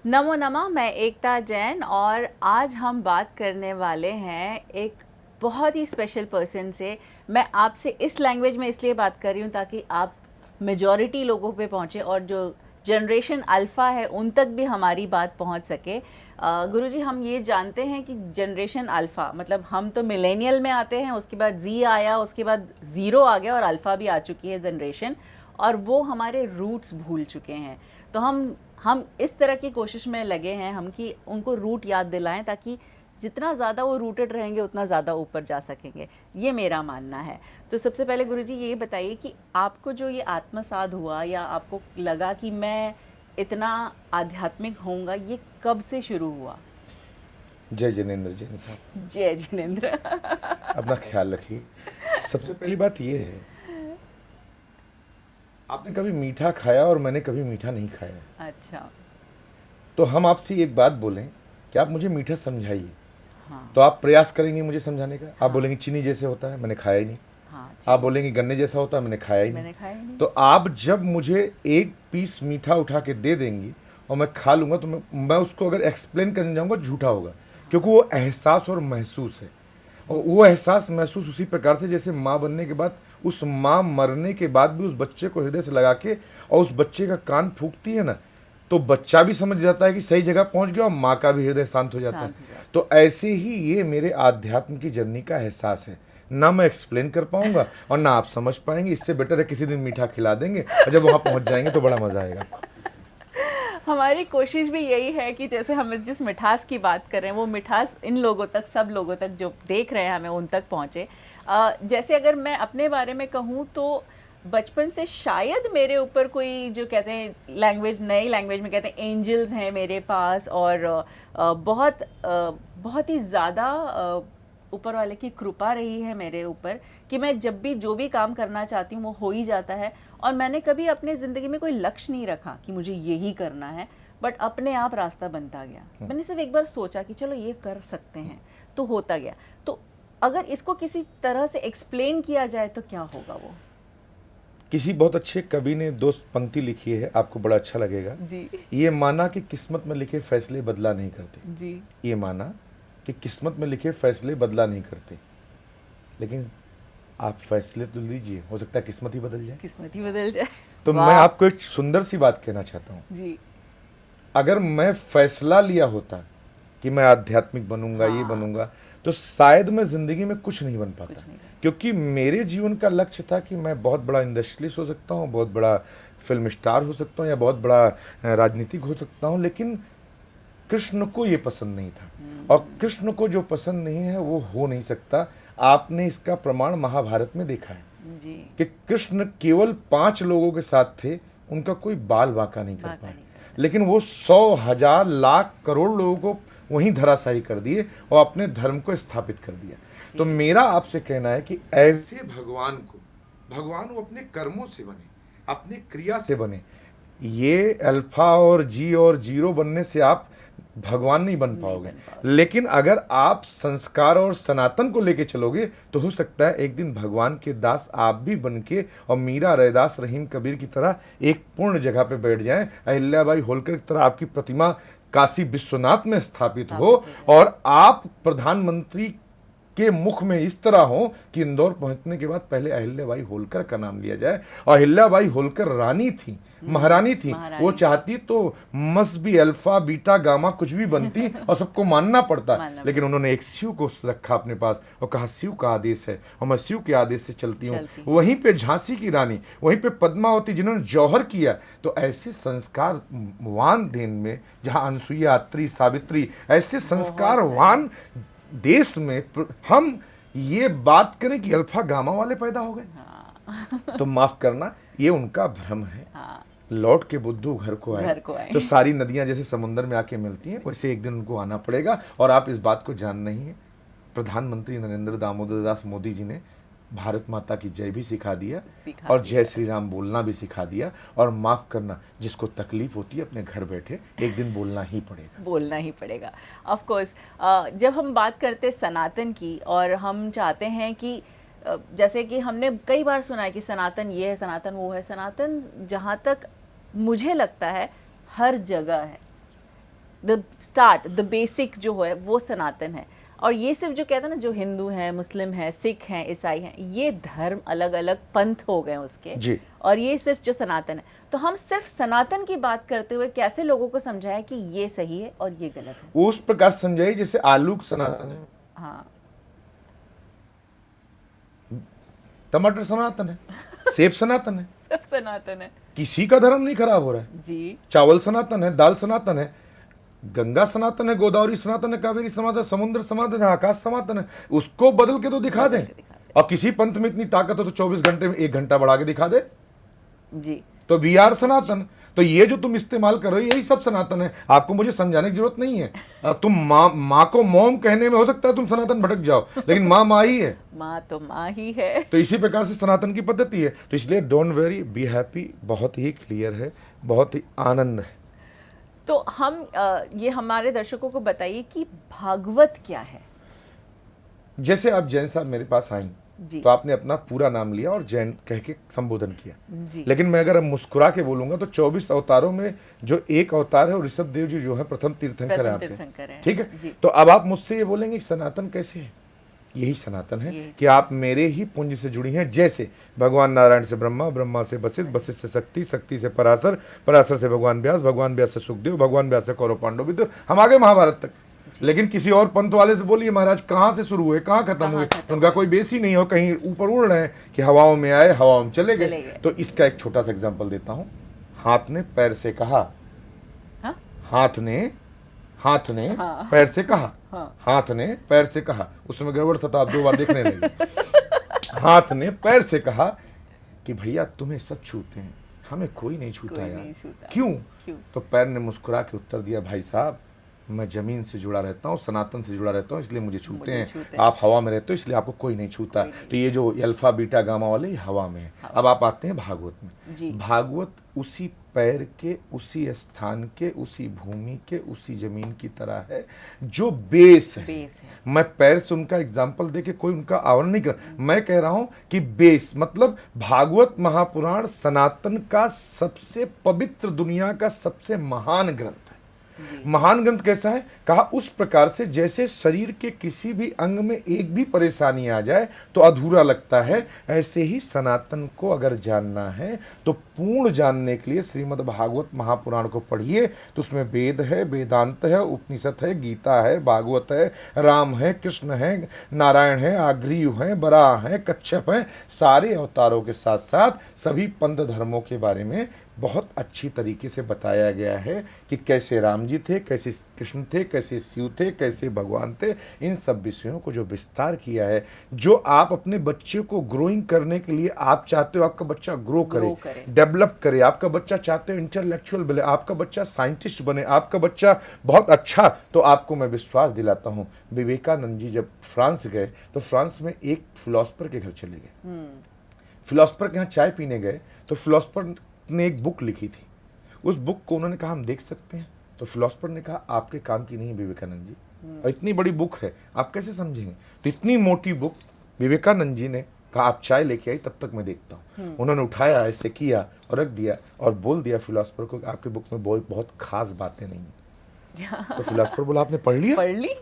नमो नमः। मैं एकता जैन और आज हम बात करने वाले हैं एक बहुत ही स्पेशल पर्सन से। मैं आपसे इस लैंग्वेज में इसलिए बात कर रही हूँ ताकि आप मेजॉरिटी लोगों पे पहुँचे और जो जनरेशन अल्फ़ा है उन तक भी हमारी बात पहुँच सके। गुरुजी, हम ये जानते हैं कि जनरेशन अल्फ़ा मतलब हम तो मिलेनियल में आते हैं, उसके बाद जी आया, उसके बाद ज़ीरो आ गया और अल्फ़ा भी आ चुकी है जनरेशन, और वो हमारे रूट्स भूल चुके हैं। तो हम इस तरह की कोशिश में लगे हैं हम कि उनको रूट याद दिलाएं ताकि जितना ज़्यादा वो रूटेड रहेंगे उतना ज़्यादा ऊपर जा सकेंगे। ये मेरा मानना है। तो सबसे पहले गुरुजी ये बताइए कि आपको जो ये आत्मसात हुआ या आपको लगा कि मैं इतना आध्यात्मिक होऊंगा, ये कब से शुरू हुआ? जय जिनेंद्र जैन साहब। जय जिनेंद्र। अपना ख्याल रखिए। सबसे पहली बात ये है, आपने कभी मीठा खाया और मैंने कभी मीठा नहीं खाया। अच्छा। तो हम आपसे एक बात बोलें कि आप मुझे मीठा समझाइए। हाँ। तो आप प्रयास करेंगे मुझे समझाने का। हाँ। आप बोलेंगे चीनी जैसे होता है, मैंने खाया ही नहीं। हाँ, आप बोलेंगे गन्ने जैसा होता है, मैंने खाया ही मैंने खाया ही नहीं। नहीं। तो आप जब मुझे एक पीस मीठा उठा के दे देंगी और मैं खा लूँगा तो मैं उसको अगर एक्सप्लेन करने जाऊँगा झूठा होगा, क्योंकि वो एहसास और महसूस है। और वो एहसास महसूस उसी प्रकार से जैसे माँ बनने के बाद उस माँ मरने के बाद भी उस बच्चे को हृदय से लगा के और उस बच्चे का कान फूंकती है ना, तो बच्चा भी समझ जाता है कि सही जगह पहुंच गया और माँ का भी हृदय शांत हो जाता है। तो ऐसे ही ये मेरे आध्यात्म की जर्नी का एहसास है। ना मैं एक्सप्लेन कर पाऊंगा और ना आप समझ पाएंगे। इससे बेटर है किसी दिन मीठा खिला देंगे और जब वहां पहुंच जाएंगे तो बड़ा मजा आएगा। हमारी कोशिश भी यही है कि जैसे हम जिस मिठास की बात कर रहे हैं वो मिठास इन लोगों तक, सब लोगों तक जो देख रहे हैं हमें, उन तक पहुँचे। जैसे अगर मैं अपने बारे में कहूँ तो बचपन से शायद मेरे ऊपर कोई, जो कहते हैं लैंग्वेज, नई लैंग्वेज में कहते हैं एंजल्स हैं मेरे पास, और बहुत ही ज़्यादा ऊपर वाले की कृपा रही है मेरे ऊपर कि मैं जब भी जो भी काम करना चाहती हूँ वो हो ही जाता है। और मैंने कभी अपने ज़िंदगी में कोई लक्ष्य नहीं रखा कि मुझे यही करना है, बट अपने आप रास्ता बनता गया। मैंने सिर्फ एक बार सोचा कि चलो ये कर सकते हैं, तो होता गया। तो अगर इसको किसी तरह से एक्सप्लेन किया जाए तो क्या होगा वो? किसी बहुत अच्छे कवि ने दो पंक्ति लिखी है, आपको बड़ा अच्छा लगेगा जी। ये माना कि किस्मत में लिखे फैसले बदला नहीं करते। जी। ये माना कि किस्मत में लिखे फैसले बदला नहीं करते, लेकिन आप फैसले तो लीजिए, हो सकता है किस्मत ही बदल जाए। किस्मत ही बदल जाए। तो मैं आपको एक सुंदर सी बात कहना चाहता हूँ। जी। अगर मैं फैसला लिया होता कि मैं आध्यात्मिक बनूंगा, ये बनूंगा, तो शायद मैं जिंदगी में कुछ नहीं बन पाता, क्योंकि मेरे जीवन का लक्ष्य था कि मैं बहुत बड़ा इंडस्ट्रियलिस्ट हो सकता हूँ, बहुत बड़ा फिल्म स्टार हो सकता हूँ, या बहुत बड़ा राजनीतिक हो सकता हूँ। लेकिन कृष्ण को ये पसंद नहीं था, और कृष्ण को जो पसंद नहीं है वो हो नहीं सकता। आपने इसका प्रमाण महाभारत में देखा है जी। कि कृष्ण केवल 5 लोगों के साथ थे, उनका कोई बाल बांका नहीं कर पाए, लेकिन वो 100 1000 लाख करोड़ लोगों को वहीं धराशायी कर दिए और अपने धर्म को स्थापित कर दिया। तो मेरा आपसे कहना है कि ऐसे भगवान वो अपने कर्मों से बने, अपने क्रिया से बने। ये अल्फा और जी और जीरो बनने से आप भगवान नहीं बन पाओगे, लेकिन अगर आप संस्कार और सनातन को लेके चलोगे तो हो सकता है एक दिन भगवान के दास आप भी बन के और मीरा, रैदास, रहीम, कबीर की तरह एक पूर्ण जगह पे बैठ जाएं, अहिल्याबाई होलकर की तरह आपकी प्रतिमा काशी विश्वनाथ में स्थापित हो, और आप प्रधानमंत्री के मुख में इस तरह हो कि इंदौर पहुंचने के बाद पहले अहिल्याबाई होलकर का नाम लिया जाए। और अहिल्याबाई होलकर रानी थी, महारानी थी। वो चाहती तो must be alpha beta gamma कुछ भी बनती और सबको मानना पड़ता, लेकिन उन्होंने एक शिव को रखा अपने पास और कहा शिव का आदेश है और मैं शिव के आदेश से चलती हूँ। वहीं पे झांसी की रानी, वहीं पे पद्मावती जिन्होंने जौहर किया। तो ऐसे संस्कारवान देन में, जहाँ अनसुईया, अत्रि, सावित्री, ऐसे संस्कारवान देश में हम ये बात करें कि अल्फा गामा वाले पैदा हो गए, तो माफ करना, ये उनका भ्रम है। लौट के बुद्धू घर को आए। तो सारी नदियां जैसे समुद्र में आके मिलती हैं, वैसे एक दिन उनको आना पड़ेगा। और आप इस बात को जान नहीं है, प्रधानमंत्री नरेंद्र दामोदर दास मोदी जी ने भारत माता की जय भी सिखा दिया और जय श्री राम बोलना भी सिखा दिया। और माफ करना, जिसको तकलीफ होती है अपने घर बैठे, एक दिन बोलना ही पड़ेगा। Of course. जब हम बात करते सनातन की, और हम चाहते हैं कि जैसे कि हमने कई बार सुना है कि सनातन ये है, सनातन वो है। सनातन जहाँ तक मुझे लगता है हर जगह है। द स्टार्ट, द बेसिक जो है वो सनातन है। और ये सिर्फ जो कहते हैं ना, जो हिंदू हैं, मुस्लिम हैं, सिख हैं, ईसाई हैं, ये धर्म अलग अलग पंथ हो गए उसके जी। और ये सिर्फ जो सनातन है। तो हम सिर्फ सनातन की बात करते हुए कैसे लोगों को समझाएं कि ये सही है और ये गलत है? उस प्रकार समझाइए जैसे आलू सनातन है, हाँ, टमाटर सनातन है, सेब सनातन है, सब सनातन है किसी का धर्म नहीं खराब हो रहा है। जी। चावल सनातन है, दाल सनातन है, गंगा सनातन है, गोदावरी सनातन है, कावेरी सनातन है, समुद्र सनातन है, आकाश सनातन है। उसको बदल के तो दिखा दें। और किसी पंथ में इतनी ताकत हो तो 24 घंटे में 1 घंटा बढ़ा के दिखा दे जी। तो वी आर सनातन। तो ये जो तुम इस्तेमाल कर रहे हो यही सब सनातन है। आपको मुझे समझाने की जरूरत नहीं है। तुम माँ को मॉम कहने में हो सकता है तुम सनातन भटक जाओ, लेकिन माँ ही है। माँ तो माँ ही है। तो इसी प्रकार से सनातन की पद्धति है। तो इसलिए डोंट वेरी, बी हैप्पी, बहुत ही क्लियर है, बहुत ही आनंद है। तो हम ये हमारे दर्शकों को बताइए कि भागवत क्या है? जैसे आप जैन साहब मेरे पास आई जी। तो आपने अपना पूरा नाम लिया और जैन कह के संबोधन किया जी। लेकिन मैं अगर मुस्कुरा के बोलूंगा तो 24 अवतारों में जो एक अवतार है वो ऋषभ देव जी जो है प्रथम तीर्थंकर है आपके, ठीक है। तो अब आप मुझसे ये बोलेंगे सनातन कैसे है? यही सनातन है कि आप मेरे ही पुंज से जुड़ी हैं। जैसे भगवान नारायण से ब्रह्मा, ब्रह्मा से वशिष्ठ, वशिष्ठ से शक्ति, शक्ति से पराशर, पराशर से भगवान व्यास, भगवान व्यास से सुखदेव, भगवान व्यास से कौरव पांडव विदुर, हम आगे महाभारत तक। लेकिन किसी और पंथ वाले से बोलिए महाराज कहाँ से शुरू हुए, कहाँ खत्म हुए, उनका कोई बेस ही नहीं हो, कहीं ऊपर उड़ रहे हैं कि हवाओं में आए हवाओं में चले गए। तो इसका एक छोटा सा एग्जाम्पल देता हूँ। हाथ ने पैर से कहा, हाथ ने पैर से कहा, हाथ ने पैर से कहा, उसमें गड़बड़ था तो आप 2 बार देखने लगे। हाथ ने पैर से कहा कि भैया तुम्हें सब छूते हैं, हमें कोई नहीं छूता यार, क्यों? तो पैर ने मुस्कुरा के उत्तर दिया, भाई साहब मैं जमीन से जुड़ा रहता हूँ, सनातन से जुड़ा रहता हूँ, इसलिए मुझे छूते हैं। आप हवा में रहते हो इसलिए आपको कोई नहीं छूता। तो ये जो अल्फा बीटा गामा वाले हवा में है। अब आप आते हैं भागवत में। भागवत उसी पैर के, उसी स्थान के, उसी भूमि के, उसी जमीन की तरह है जो बेस है। मैं पैर से उनका एग्जाम्पल दे के कोई उनका आवरण नहीं कर, मैं कह रहा हूं कि बेस मतलब भागवत महापुराण सनातन का सबसे पवित्र, दुनिया का सबसे महान ग्रंथ है। महान ग्रंथ कैसा है? कहा उस प्रकार से जैसे शरीर के किसी भी अंग में एक भी परेशानी आ जाए तो अधूरा लगता है, ऐसे ही सनातन को अगर जानना है तो पूर्ण जानने के लिए श्रीमद् भागवत महापुराण को पढ़िए। तो उसमें वेद है, वेदांत है, उपनिषद है, गीता है, भागवत है, राम है, कृष्ण है, नारायण है, आग्रीव है, बराह है, कच्छप है, सारे अवतारों के साथ साथ सभी पंथ धर्मों के बारे में बहुत अच्छी तरीके से बताया गया है कि कैसे राम जी थे, कैसे कृष्ण थे, कैसे शिव थे, कैसे भगवान थे। इन सब विषयों को जो विस्तार किया है, जो आप अपने बच्चे को ग्रोइंग करने के लिए आप चाहते हो आपका बच्चा ग्रो करे, डेवलप करे, आपका बच्चा चाहते हो इंटेलेक्चुअल बने, आपका बच्चा साइंटिस्ट बने, आपका बच्चा बहुत अच्छा, तो आपको मैं विश्वास दिलाता हूँ विवेकानंद जी जब फ्रांस गए तो फ्रांस में एक फिलोसफर के घर चले गए। फिलोसफर के यहाँ चाय पीने गए तो फिलोसफर ने एक बुक लिखी थी। उस बुक को उन्होंने कहा हम देख सकते हैं, तो फिलोसफर ने कहा आपके काम की नहीं है विवेकानंद जी, और इतनी बड़ी बुक है आप कैसे समझेंगे? तो इतनी मोटी बुक विवेकानंद जी ने कहा आप चाय लेके आई तब तक मैं देखता हूँ। उन्होंने उठाया, ऐसे किया और रख दिया और बोल दिया फिलोसफर को आपकी बुक में बहुत खास बातें नहीं है। तो फिलोसफर बोला आपने पढ़ लिया? पढ़ ली,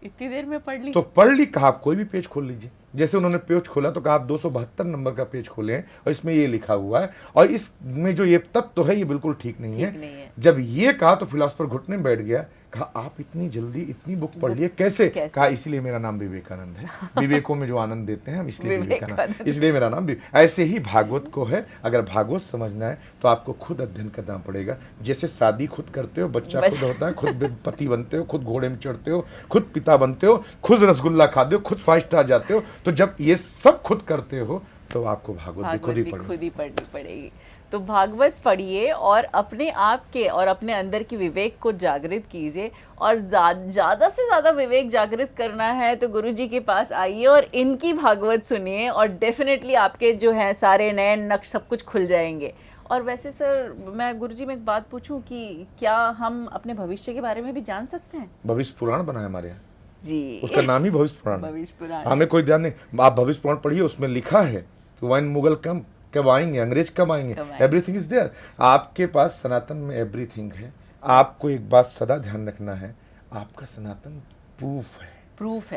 इतनी देर में पढ़ ली? तो पढ़ ली। कहा आप कोई भी पेज खोल लीजिए। जैसे उन्होंने पेज खोला तो कहा आप 272 नंबर का पेज खोले हैं और इसमें ये लिखा हुआ है और इसमें जो ये तत्व तो है ये बिल्कुल ठीक नहीं है। जब ये कहा तो फिलोसफर घुटने में बैठ गया। कहा आप इतनी जल्दी इतनी बुक पढ़ लिए कैसे? कहा इसलिए मेरा नाम विवेकानंद है, विवेकों में जो आनंद देते हैं हम इसलिए विवेकानंद, इसलिए मेरा नाम ऐसे ही भागवत को है। अगर भागवत समझना है तो आपको खुद अध्ययन करना पड़ेगा। जैसे शादी खुद करते हो, बच्चा खुद होता है, खुद पति बनते हो, खुद घोड़े में चढ़ते हो, खुद पिता बनते हो, खुद रसगुल्ला खाते हो, खुद 5 स्टार जाते हो, तो जब ये सब खुद करते हो तो आपको भागवत भी खुद ही पढ़नी पड़ेगी। तो भागवत पढ़िए और अपने आप के और अपने अंदर की विवेक को जागृत कीजिए। और ज़्यादा से ज़्यादा विवेक जागृत करना है तो गुरुजी के पास आइए और इनकी भागवत सुनिए और डेफिनेटली आपके जो है सारे नए नक्श सब कुछ खुल जाएंगे। और वैसे सर मैं गुरुजी में एक बात पूछूं कि क्या हम अपने भविष्य के बारे में भी जान सकते हैं? भविष्य पुराण बना है हमारे यहाँ जी, उसका नाम ही भविष्य पुराण। हमें कोई ध्यान नहीं। आप भविष्य पुराण पढ़िए, उसमें लिखा है कि वाइन मुगल कब आएंगे, अंग्रेज कब आएंगे, एवरीथिंग इज देयर। आपके पास सनातन में एवरीथिंग है। आपको एक बात सदा ध्यान रखना है, आपका सनातन प्रूफ है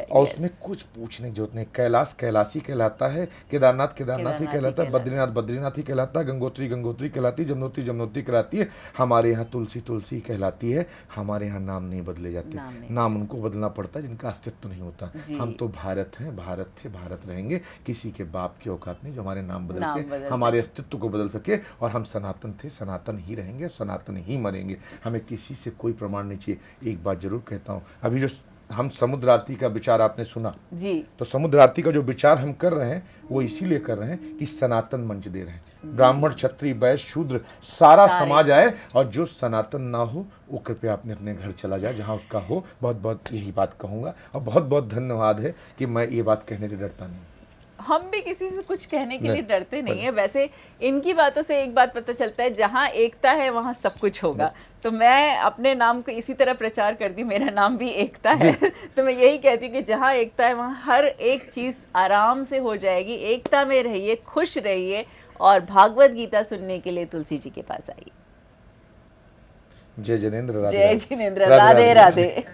और yes. उसमें कुछ पूछने की जरूरत नहीं। कैलाश कैलाशी कहलाता है, केदारनाथ केदारनाथ ही कहलाता है, बद्रीनाथ बद्रीनाथ ही कहलाता है, गंगोत्री गंगोत्री कहलाती है, जमुनोत्री जमुनोत्री कहलाती है। हमारे यहाँ तुलसी तुलसी कहलाती है। हमारे यहाँ नाम नहीं बदले जाते, नाम उनको बदलना पड़ता है जिनका अस्तित्व नहीं होता। हम तो भारत हैं, भारत थे, भारत रहेंगे। किसी के बाप की औकात नहीं जो हमारे नाम बदल के हमारे अस्तित्व को बदल सके। और हम सनातन थे, सनातन ही रहेंगे, सनातन ही मरेंगे। हमें किसी से कोई प्रमाण नहीं चाहिए। एक बात जरूर कहता हूँ, अभी जो हम समुद्र आरती का विचार आपने सुना जी, तो समुद्र आरती का जो विचार हम कर रहे हैं वो इसीलिए कर रहे हैं कि सनातन मंच दे रहे हैं। ब्राह्मण क्षत्रिय वैश्य शूद्र सारा समाज आए, और जो सनातन ना हो वो कृपया अपने अपने घर चला जाए जहां उसका हो। बहुत बहुत यही बात कहूंगा, और बहुत बहुत धन्यवाद है कि मैं ये बात कहने से डरता नहीं। हम भी किसी से कुछ कहने के लिए डरते नहीं है। वैसे इनकी बातों से एक बात पता चलता है, जहाँ एकता है वहाँ सब कुछ होगा। तो मैं अपने नाम को इसी तरह प्रचार कर दी, मेरा नाम भी एकता है। तो मैं यही कहती हूँ कि जहाँ एकता है वहाँ हर एक चीज़ आराम से हो जाएगी। एकता में रहिए, खुश रहिए, और भागवत गीता सुनने के लिए तुलसी जी के पास आइए। जय जिनेंद्र, जय जिनेंद्र, राधे राधे।